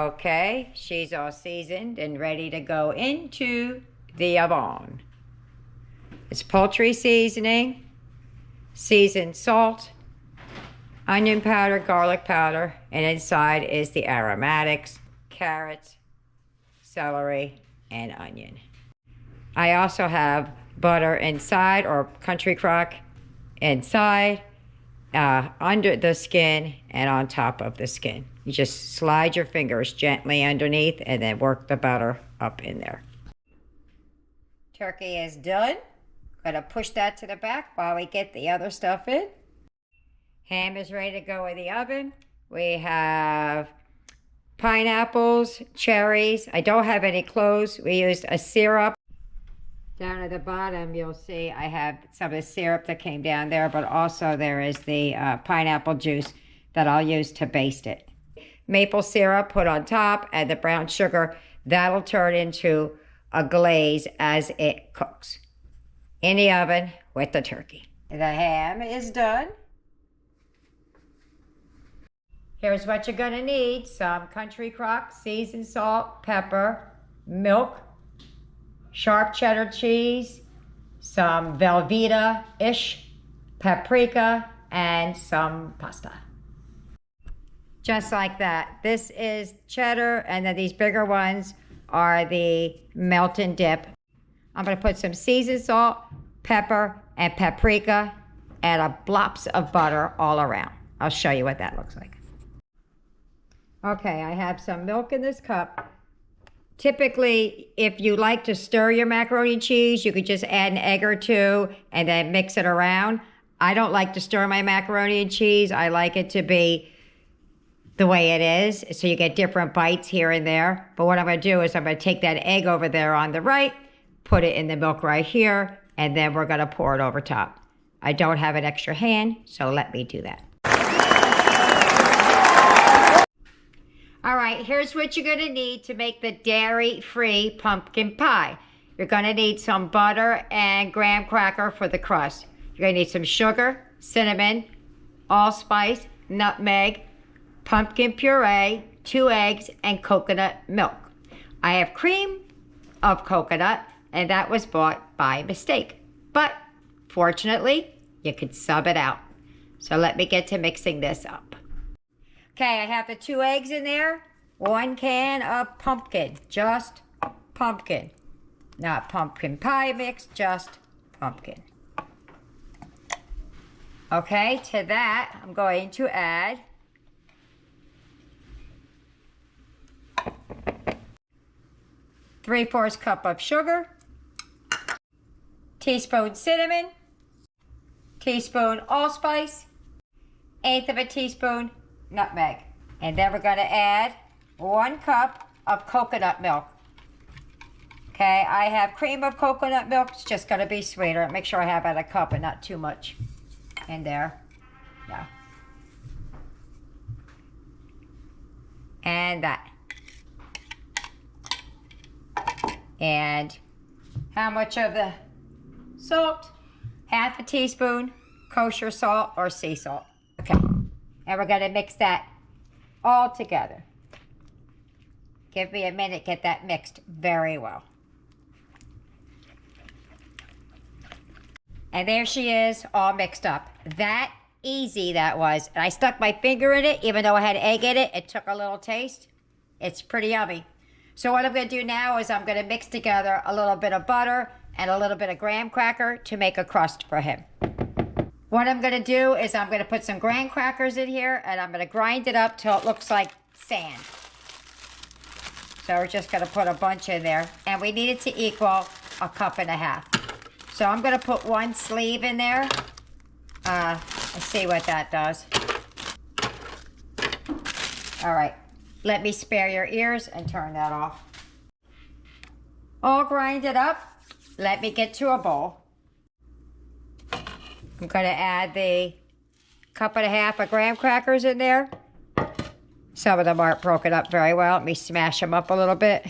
Okay, she's all seasoned and ready to go into the oven. It's poultry seasoning, seasoned salt, onion powder, garlic powder, and inside is the aromatics, carrots, celery, and onion. I also have butter inside, or country crock inside, under the skin and on top of the skin. You just slide your fingers gently underneath and then work the butter up in there. Turkey is done. Gonna push that to the back while we get the other stuff in. Ham is ready to go in the oven. We have pineapples, cherries. I don't have any cloves. We used a syrup. Down at the bottom, you'll see I have some of the syrup that came down there, but also there is the pineapple juice that I'll use to baste it. Maple syrup put on top, and the brown sugar. That'll turn into a glaze as it cooks. In the oven with the turkey. The ham is done. Here's what you're gonna need. Some country crock, seasoned salt, pepper, milk, sharp cheddar cheese, some Velveeta-ish, paprika, and some pasta. Just like that. This is cheddar, and then these bigger ones are the melt and dip. I'm gonna put some seasoned salt, pepper, and paprika, and a blops of butter all around. I'll show you what that looks like. Okay, I have some milk in this cup. Typically, if you like to stir your macaroni and cheese, you could just add an egg or two and then mix it around. I don't like to stir my macaroni and cheese. I like it to be the way it is, so you get different bites here and there. But what I'm gonna do is I'm gonna take that egg over there on the right, put it in the milk right here, and then we're gonna pour it over top. I don't have an extra hand, so let me do that. All right, here's what you're gonna need to make the dairy-free pumpkin pie. You're gonna need some butter and graham cracker for the crust. You're gonna need some sugar, cinnamon, allspice, nutmeg, pumpkin puree, 2 eggs, and coconut milk. I have cream of coconut, and that was bought by mistake. But fortunately, you could sub it out. So let me get to mixing this up. Okay, I have the 2 eggs in there, 1 can of pumpkin, just pumpkin. Not pumpkin pie mix, just pumpkin. Okay, to that, I'm going to add ¾ cup of sugar, teaspoon cinnamon, teaspoon allspice, 1/8 of a teaspoon nutmeg. And then we're going to add 1 cup of coconut milk. Okay, I have cream of coconut milk. It's just going to be sweeter. Make sure I have about a cup and not too much in there. No. And that. And how much of the salt? 1/2 a teaspoon kosher salt or sea salt. Okay, and we're gonna mix that all together. Give me a minute, get that mixed very well. And there she is, all mixed up. That easy that was. And I stuck my finger in it, even though I had egg in it. It took a little taste. It's pretty yummy. So what I'm gonna do now is I'm gonna mix together a little bit of butter and a little bit of graham cracker to make a crust for him. What I'm gonna do is I'm gonna put some graham crackers in here, and I'm gonna grind it up till it looks like sand. So we're just gonna put a bunch in there, and we need it to equal 1.5 cups. So I'm gonna put 1 sleeve in there. Let's see what that does. All right, let me spare your ears and turn that off. All grinded up. Let me get to a bowl. I'm gonna add the 1.5 cups of graham crackers in there. Some of them aren't broken up very well. Let me smash them up a little bit.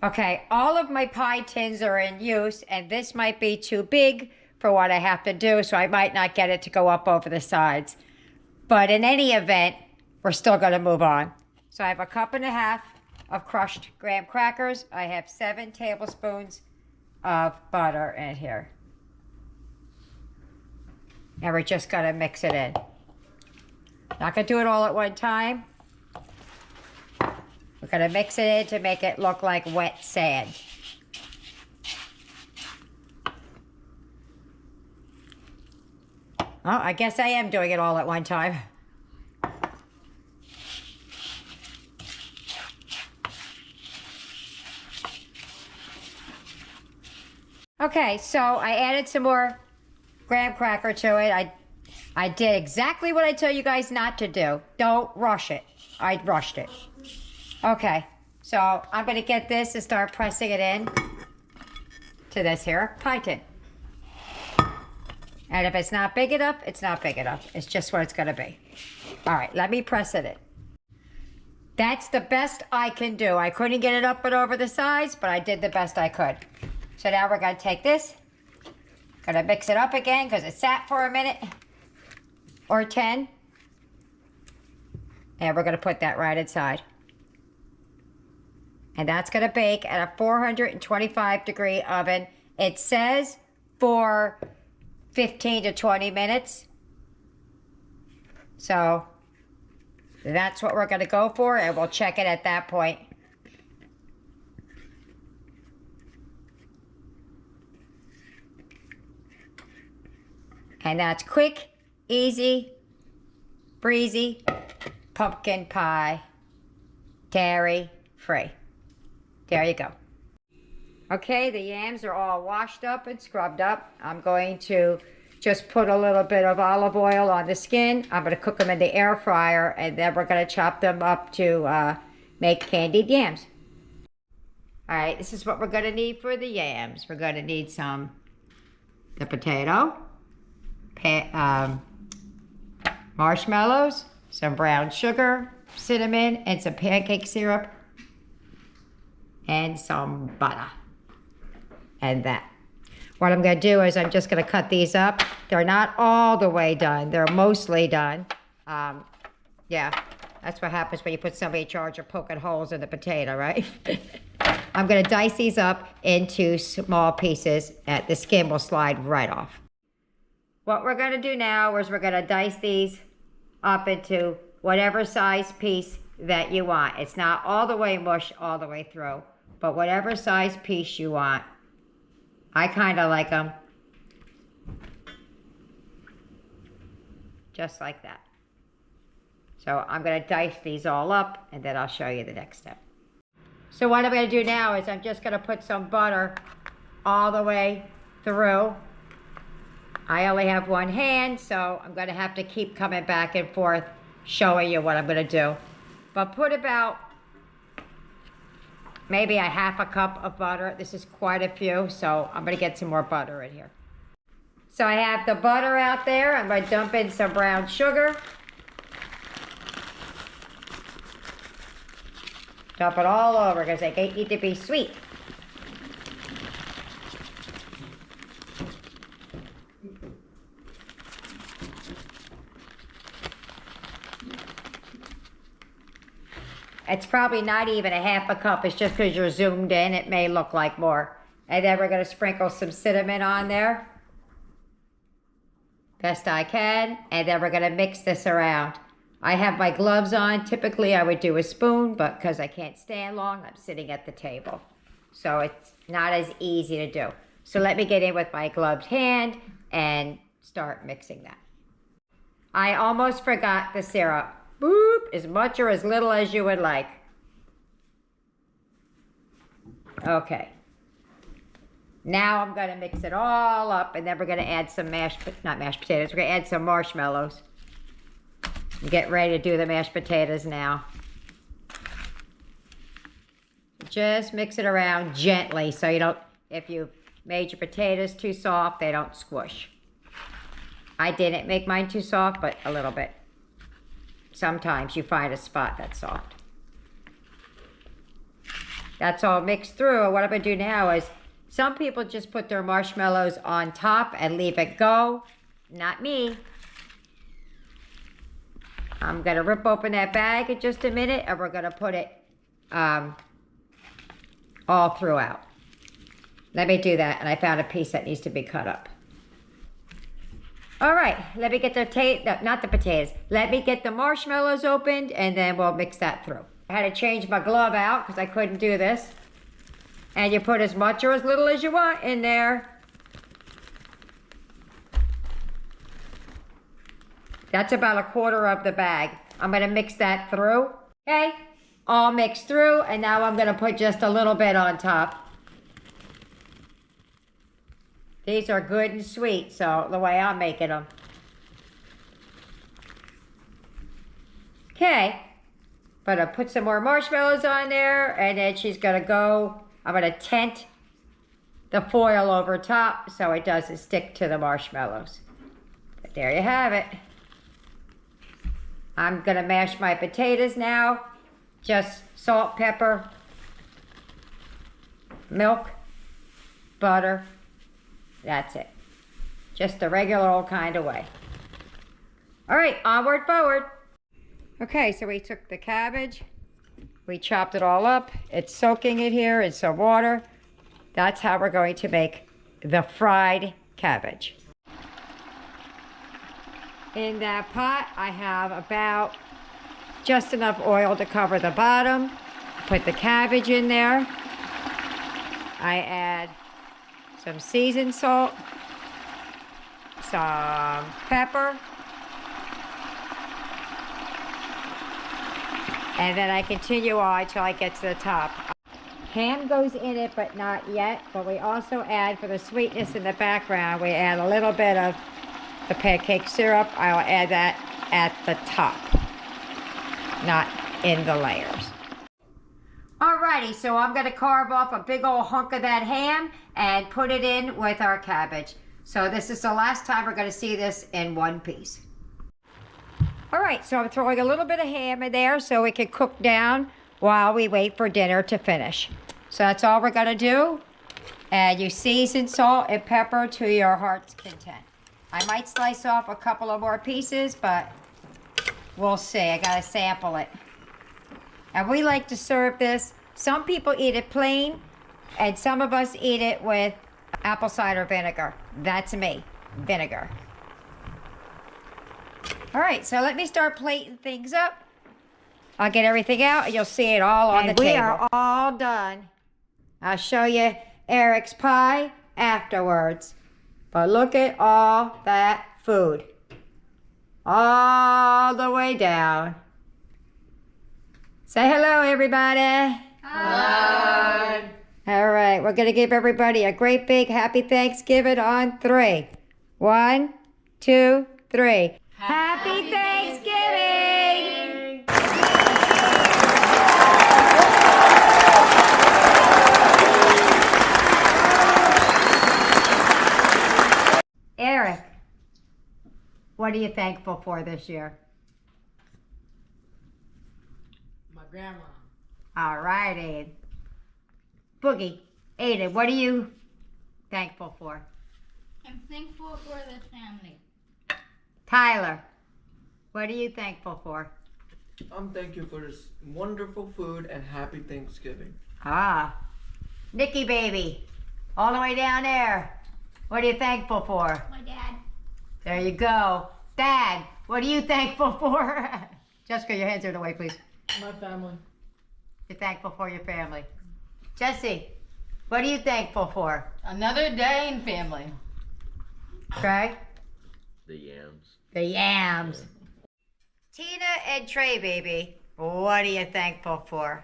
Okay, all of my pie tins are in use, and this might be too big for what I have to do, so I might not get it to go up over the sides. But in any event, we're still gonna move on. So I have a cup and a half of crushed graham crackers. I have 7 tablespoons of butter in here. And we're just gonna mix it in. Not gonna do it all at one time. We're gonna mix it in to make it look like wet sand. Oh, I guess I am doing it all at one time. Okay, so I added some more graham cracker to it. I did exactly what I tell you guys not to do. Don't rush it. I rushed it. Okay, so I'm gonna get this and start pressing it in to this here pie tin. And if it's not big enough, it's not big enough. It's just what it's gonna be. All right, let me press it in. That's the best I can do. I couldn't get it up and over the sides, but I did the best I could. So now we're gonna take this, gonna mix it up again because it sat for a minute or 10. And we're gonna put that right inside. And that's gonna bake at a 425-degree oven. It says for 15 to 20 minutes. So that's what we're gonna go for, and we'll check it at that point. And that's quick, easy, breezy pumpkin pie, dairy-free. There you go. Okay, the yams are all washed up and scrubbed up. I'm going to just put a little bit of olive oil on the skin. I'm going to cook them in the air fryer, and then we're going to chop them up to make candied yams. All right, this is what we're going to need for the yams. We're going to need the potato, marshmallows, some brown sugar, cinnamon, and some pancake syrup, and some butter. And that. What I'm going to do is I'm just going to cut these up. They're not all the way done. They're mostly done. Yeah, that's what happens when you put somebody in charge of poking holes in the potato, right? I'm going to dice these up into small pieces. The skin will slide right off. What we're going to do now is we're going to dice these up into whatever size piece that you want. It's not all the way mush all the way through, but whatever size piece you want. I kind of like them just like that. So I'm going to dice these all up, and then I'll show you the next step. So what I'm going to do now is I'm just going to put some butter all the way through. I only have one hand, so I'm going to have to keep coming back and forth showing you what I'm going to do. But put about maybe a half a cup of butter. This is quite a few, so I'm going to get some more butter in here. So I have the butter out there. I'm going to dump in some brown sugar. Dump it all over because they need to be sweet. It's probably not even a half a cup. It's just because you're zoomed in. It may look like more. And then we're going to sprinkle some cinnamon on there. Best I can. And then we're going to mix this around. I have my gloves on. Typically I would do a spoon, but because I can't stand long, I'm sitting at the table. So it's not as easy to do. So let me get in with my gloved hand and start mixing that. I almost forgot the syrup. Boop, as much or as little as you would like. Okay. Now I'm going to mix it all up, and then we're going to add some not mashed potatoes, we're going to add some marshmallows. Get ready to do the mashed potatoes now. Just mix it around gently so you don't, if you made your potatoes too soft, they don't squish. I didn't make mine too soft, but a little bit. Sometimes you find a spot that's soft. That's all mixed through. What I'm going to do now is, some people just put their marshmallows on top and leave it go. Not me. I'm gonna rip open that bag in just a minute, and we're gonna put it all throughout. Let me do that, and I found a piece that needs to be cut up. All right, let me get the not the potatoes. Let me get the marshmallows opened, and then we'll mix that through. I had to change my glove out because I couldn't do this. And you put as much or as little as you want in there. That's about 1/4 of the bag. I'm gonna mix that through, okay? All mixed through, and now I'm gonna put just a little bit on top. These are good and sweet, so the way I'm making them. Okay, but I'll put some more marshmallows on there, and then she's gonna go, I'm gonna tent the foil over top so it doesn't stick to the marshmallows. But there you have it. I'm gonna mash my potatoes now. Just salt, pepper, milk, butter. That's it. Just the regular old kind of way. All right, onward, forward. Okay, so we took the cabbage. We chopped it all up. It's soaking in here in some water. That's how we're going to make the fried cabbage. In that pot, I have about just enough oil to cover the bottom. Put the cabbage in there. I add some seasoned salt, some pepper, and then I continue on until I get to the top. Ham goes in it, but not yet. But we also add, for the sweetness in the background, we add a little bit of the pancake syrup. I'll add that at the top, not in the layers. Alrighty, so I'm gonna carve off a big old hunk of that ham and put it in with our cabbage. So this is the last time we're gonna see this in one piece. Alright, so I'm throwing a little bit of ham in there so it can cook down while we wait for dinner to finish. So that's all we're gonna do. And you season salt and pepper to your heart's content. I might slice off a couple of more pieces, but we'll see. I gotta sample it. And we like to serve this. Some people eat it plain, and some of us eat it with apple cider vinegar. That's me, vinegar. All right, so let me start plating things up. I'll get everything out, and you'll see it all on the table. We are all done. I'll show you Eric's pie afterwards. But look at all that food. All the way down. Say hello, everybody. Hi. All right, we're going to give everybody a great big happy Thanksgiving on 3. 1, 2, 3. Happy Thanksgiving! Eric, what are you thankful for this year? Grandma. All righty. Boogie, Aiden, what are you thankful for? I'm thankful for the family. Tyler, what are you thankful for? I'm thankful for this wonderful food and happy Thanksgiving. Ah. Nikki baby, all the way down there. What are you thankful for? My dad. There you go. Dad, what are you thankful for? Jessica, your hands are in the way, please. My family. You're thankful for your family. Jesse, what are you thankful for? Another day in family. Craig? The yams. The yams. Tina and Trey, baby, what are you thankful for?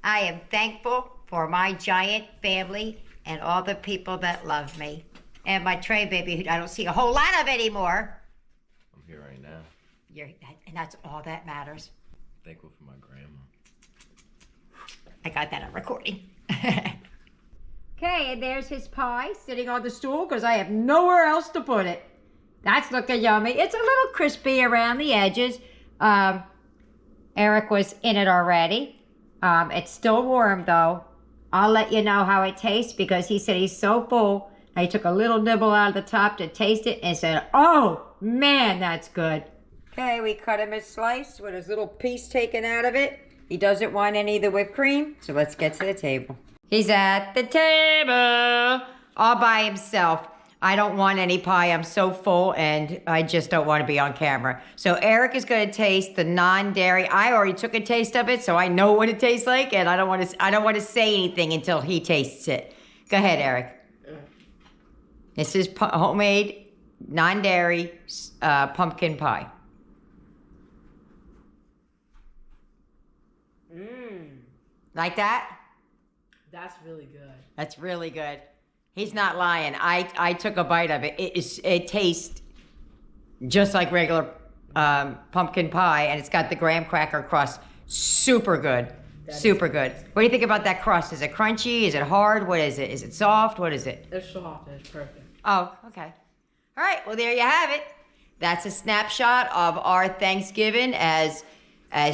I am thankful for my giant family and all the people that love me. And my Trey, baby, who I don't see a whole lot of anymore. I'm here right now. And that's all that matters. Thankful for my grandma. I got that on recording. Okay, and there's his pie sitting on the stool because I have nowhere else to put it. That's looking yummy. It's a little crispy around the edges. Eric was in it already. It's still warm though. I'll let you know how it tastes because he said he's so full. I took a little nibble out of the top to taste it and said, oh man, that's good. Okay, we cut him a slice with his little piece taken out of it. He doesn't want any of the whipped cream, so let's get to the table. He's at the table all by himself. I don't want any pie. I'm so full, and I just don't want to be on camera. So Eric is going to taste the non-dairy. I already took a taste of it, so I know what it tastes like, and I don't want to say anything until he tastes it. Go ahead, Eric. This is homemade, non-dairy pumpkin pie. Like that? That's really good. That's really good. He's not lying. I took a bite of it. It tastes just like regular pumpkin pie, and it's got the graham cracker crust. Super good. Super good. What do you think about that crust? Is it crunchy? Is it hard? What is it? Is it soft? What is it? It's soft. It's perfect. Oh, okay. All right. Well, there you have it. That's a snapshot of our Thanksgiving. As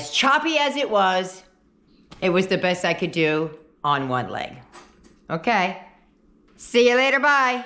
choppy as it was the best I could do on one leg. Okay. See you later. Bye.